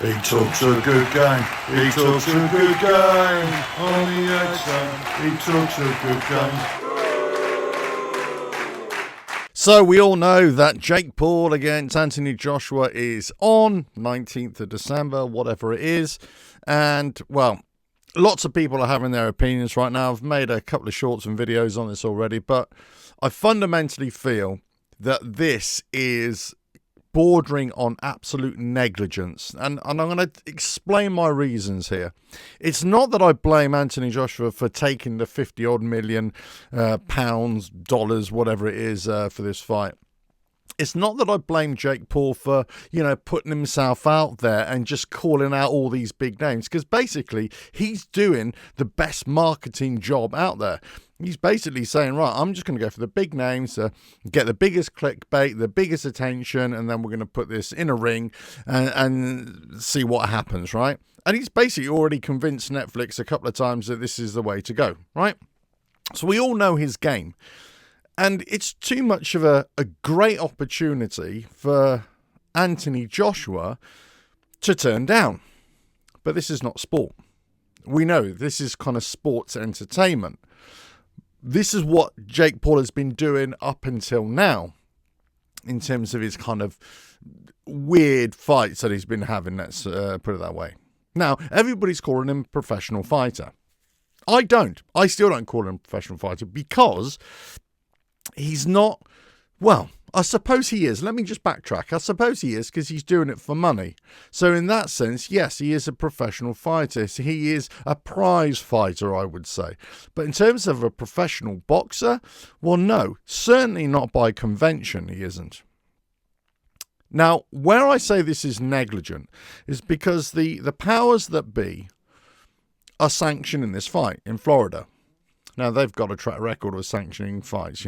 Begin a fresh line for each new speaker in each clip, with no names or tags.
He talks a good game. He talks a good game. On the outside, he talks a good game.
So we all know that Jake Paul against Anthony Joshua is on 19th of December, whatever it is. And, well, lots of people are having their opinions right now. I've made a couple of shorts and videos on this already, but I fundamentally feel that this is bordering on absolute negligence. And I'm going to explain my reasons here. It's not that I blame Anthony Joshua for taking the 50 odd million pounds, dollars, whatever it is for this fight. It's not that I blame Jake Paul for, putting himself out there and just calling out all these big names, because basically he's doing the best marketing job out there. He's basically saying, right, I'm just going to go for the big names to get the biggest clickbait, the biggest attention, and then we're going to put this in a ring and see what happens, right? And he's basically already convinced Netflix a couple of times that this is the way to go, right? So we all know his game. And it's too much of a great opportunity for Anthony Joshua to turn down. But this is not sport. We know this is kind of sports entertainment. This is what Jake Paul has been doing up until now in terms of his kind of weird fights that he's been having, let's put it that way. Now, everybody's calling him a professional fighter. I don't. I still don't call him a professional fighter because he's not, well, I suppose he is. Let me just backtrack. I suppose he is because he's doing it for money. So in that sense, yes, he is a professional fighter. So he is a prize fighter, I would say. But in terms of a professional boxer, well, no, certainly not by convention, he isn't. Now, where I say this is negligent is because the powers that be are sanctioning this fight in Florida. Now, they've got a track record of sanctioning fights,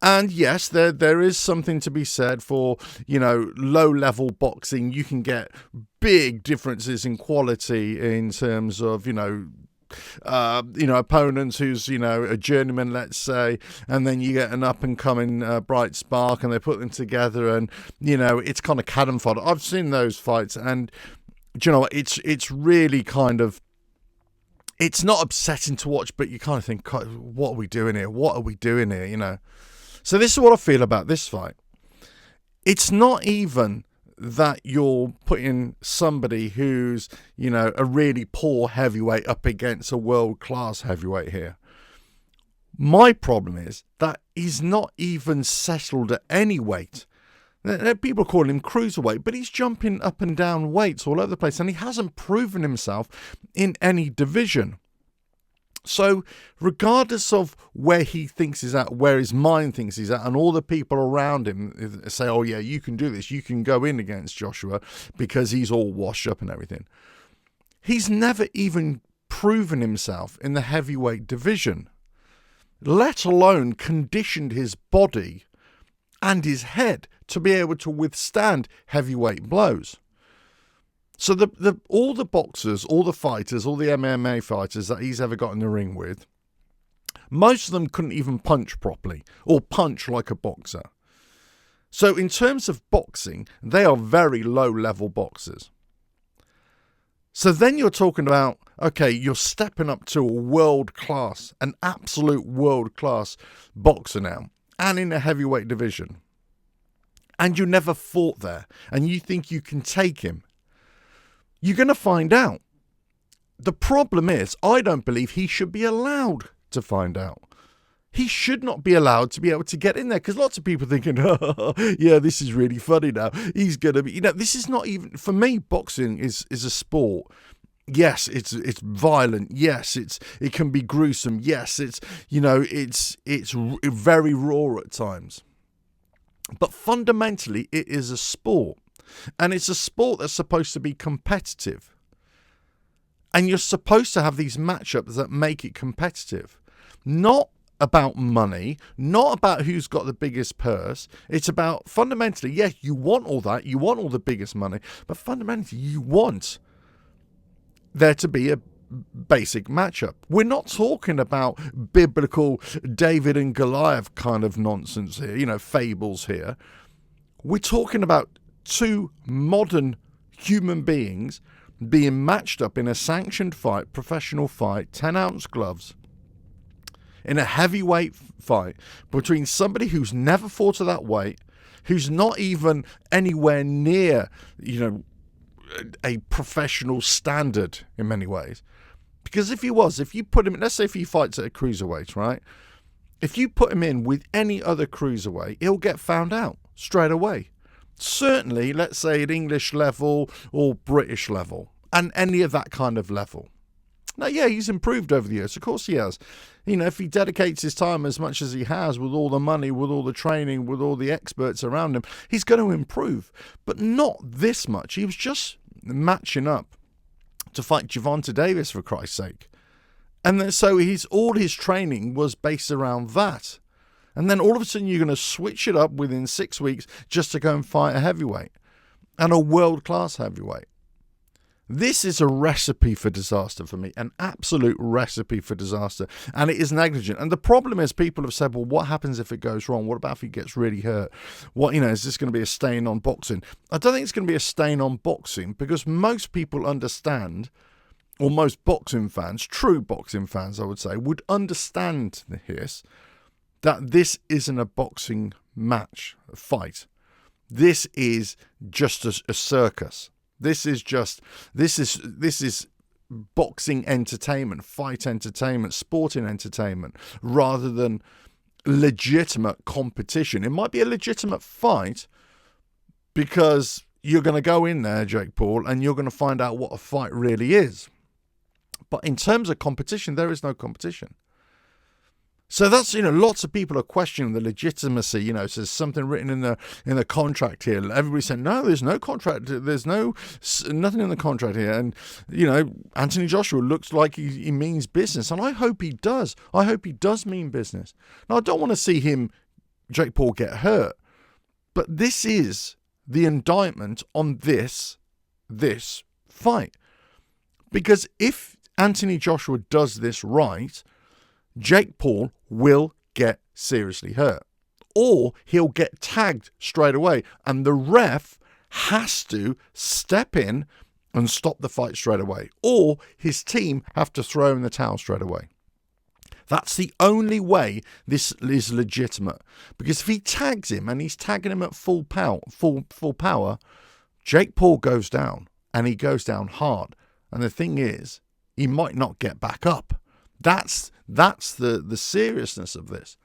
And yes, there is something to be said for, low-level boxing. You can get big differences in quality in terms of, opponents who's, a journeyman, let's say, and then you get an up-and-coming bright spark, and they put them together, and, it's kind of cannon fodder. I've seen those fights, and, it's really kind of, it's not upsetting to watch, but you kind of think, what are we doing here? What are we doing here, So this is what I feel about this fight. It's not even that you're putting somebody who's, a really poor heavyweight up against a world-class heavyweight here. My problem is that he's not even settled at any weight. People call him cruiserweight, but he's jumping up and down weights all over the place, and he hasn't proven himself in any division. So regardless of where he thinks he's at, where his mind thinks he's at, and all the people around him say, oh yeah, you can do this, you can go in against Joshua because he's all washed up and everything. He's never even proven himself in the heavyweight division, let alone conditioned his body and his head to be able to withstand heavyweight blows. So all the boxers, all the fighters, all the MMA fighters that he's ever got in the ring with, most of them couldn't even punch properly or punch like a boxer. So in terms of boxing, they are very low-level boxers. So then you're talking about, okay, you're stepping up to a world-class, an absolute world-class boxer now, and in a heavyweight division. And you never fought there, and you think you can take him. You're going to find out. The problem is, I don't believe he should be allowed to find out. He should not be allowed to be able to get in there, because lots of people thinking, oh, yeah, this is really funny now. He's going to be, this is not even, for me, boxing is a sport. Yes, it's violent. Yes, it can be gruesome. Yes, it's very raw at times. But fundamentally, it is a sport. And it's a sport that's supposed to be competitive. And you're supposed to have these matchups that make it competitive. Not about money, not about who's got the biggest purse. It's about, fundamentally, yes, you want all that. You want all the biggest money. But fundamentally, you want there to be a basic matchup. We're not talking about biblical David and Goliath kind of nonsense here, fables here. We're talking about two modern human beings being matched up in a sanctioned fight, professional fight, 10-ounce gloves, in a heavyweight fight between somebody who's never fought at that weight, who's not even anywhere near, a professional standard in many ways. Because if you put him, let's say if he fights at a cruiserweight, right? If you put him in with any other cruiserweight, he'll get found out straight away. Certainly, let's say at English level or British level, and any of that kind of level. Now, yeah, he's improved over the years. Of course he has. If he dedicates his time as much as he has, with all the money, with all the training, with all the experts around him, he's going to improve. But not this much. He was just matching up to fight Gervonta Davis, for Christ's sake. And then so all his training was based around that. And then all of a sudden you're going to switch it up within 6 weeks just to go and fight a heavyweight, and a world-class heavyweight. This is a recipe for disaster for me, an absolute recipe for disaster, and it is negligent. And the problem is, people have said, well, what happens if it goes wrong? What about if he gets really hurt? Is this going to be a stain on boxing? I don't think it's going to be a stain on boxing, because most people understand, or most boxing fans, true boxing fans, I would say, would understand this, that this isn't a boxing match, a fight. This is just a circus. This is boxing entertainment, fight entertainment, sporting entertainment, rather than legitimate competition. It might be a legitimate fight because you're going to go in there, Jake Paul, and you're going to find out what a fight really is. But in terms of competition, there is no competition. So that's, lots of people are questioning the legitimacy. So there's something written in the contract here. Everybody's saying, no, there's no contract. There's nothing in the contract here. And, Anthony Joshua looks like he means business. And I hope he does. I hope he does mean business. Now, I don't want to see Jake Paul, get hurt. But this is the indictment on this fight. Because if Anthony Joshua does this right, Jake Paul will get seriously hurt, or he'll get tagged straight away, and the ref has to step in and stop the fight straight away, or his team have to throw in the towel straight away. That's the only way this is legitimate, because if he tags him, and he's tagging him at full power, Jake Paul goes down, and he goes down hard, and the thing is, he might not get back up. That's the seriousness of this.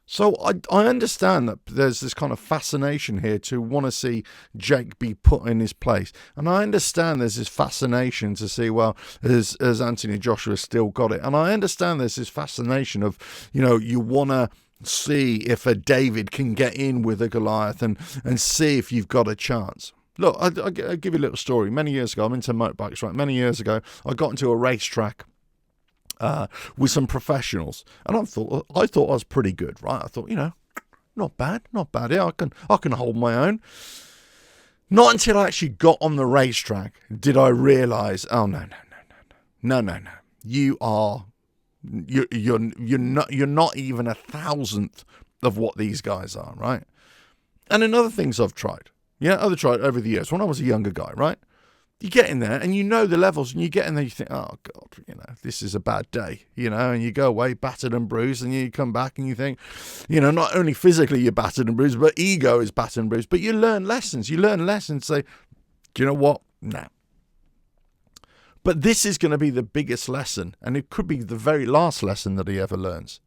So I understand that there's this kind of fascination here to want to see Jake be put in his place. And I understand there's this fascination to see, well, has Anthony Joshua still got it? And I understand there's this fascination of, you want to see if a David can get in with a Goliath and see if you've got a chance. Look, I'll give you a little story. Many years ago, I'm into motorbikes, right? Many years ago, I got into a racetrack with some professionals, and I thought I was pretty good, right? I thought, not bad. Yeah, I can hold my own. Not until I actually got on the racetrack did I realise, oh no. You're not even 1,000th of what these guys are, right? And in other things I've tried, I've tried over the years. When I was a younger guy, right? You get in there and the levels, and you get in there, you think, oh God, this is a bad day, and you go away battered and bruised, and you come back and you think, not only physically you're battered and bruised, but ego is battered and bruised. But you learn lessons. Say, do you know what? No. But this is going to be the biggest lesson, and it could be the very last lesson that he ever learns,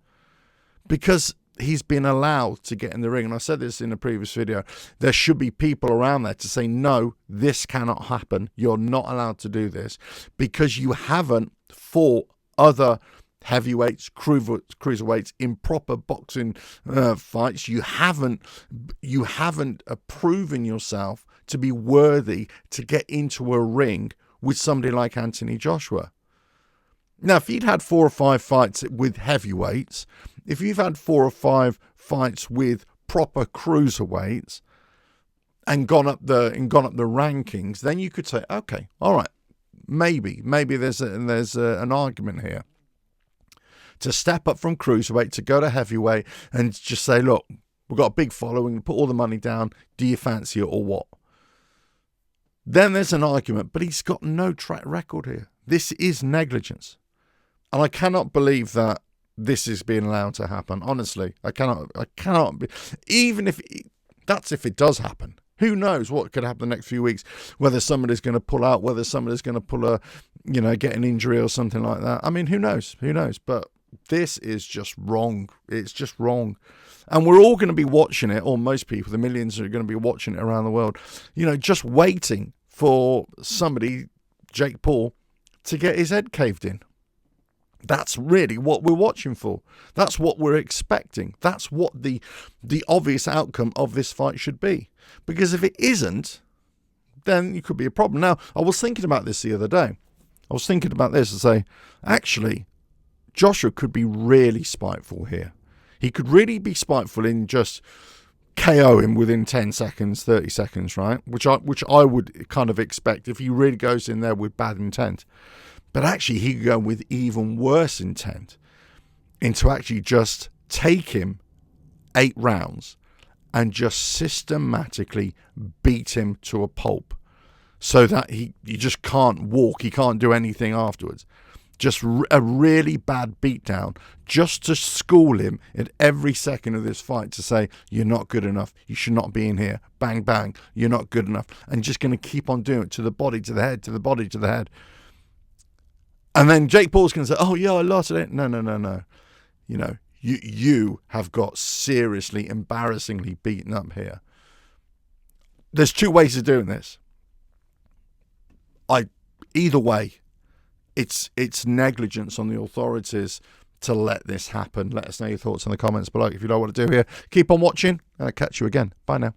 because he's been allowed to get in the ring. And I said this in a previous video. There should be people around there to say, no, this cannot happen. You're not allowed to do this, because you haven't fought other heavyweights, cruiserweights in proper boxing fights. You haven't proven yourself to be worthy to get into a ring with somebody like Anthony Joshua. Now, if he'd had 4 or 5 fights with heavyweights, if you've had 4 or 5 fights with proper cruiserweights and gone up the rankings, then you could say, okay, all right, maybe there's an argument here to step up from cruiserweight to go to heavyweight and just say, look, we've got a big following, put all the money down. Do you fancy it or what? then there's an argument, but he's got no track record here. This is negligence. And I cannot believe that this is being allowed to happen. Honestly, I cannot be, even if that's if it does happen. Who knows what could happen the next few weeks, whether somebody's going to pull out, whether somebody's going to get an injury or something like that. I mean, who knows? But this is just wrong. It's just wrong. And we're all going to be watching it, or most people, the millions are going to be watching it around the world, just waiting for somebody, Jake Paul, to get his head caved in. That's really what we're watching for. That's what we're expecting. That's what the obvious outcome of this fight should be. Because if it isn't, then it could be a problem. Now, I was thinking about this the other day. I was thinking about this and say, actually, Joshua could be really spiteful here. He could really be spiteful in just KO him within 10 seconds, 30 seconds, right? Which I would kind of expect if he really goes in there with bad intent. But actually, he could go with even worse intent into actually just take him 8 rounds and just systematically beat him to a pulp so that he just can't walk, he can't do anything afterwards. Just a really bad beatdown just to school him at every second of this fight to say, you're not good enough, you should not be in here, bang, bang, you're not good enough. And just going to keep on doing it to the body, to the head, to the body, to the head. And then Jake Paul's going to say, oh, yeah, I lost it. No. You have got seriously, embarrassingly beaten up here. There's 2 ways of doing this. Either way, it's negligence on the authorities to let this happen. Let us know your thoughts in the comments below. If you know what to do here, keep on watching, and I'll catch you again. Bye now.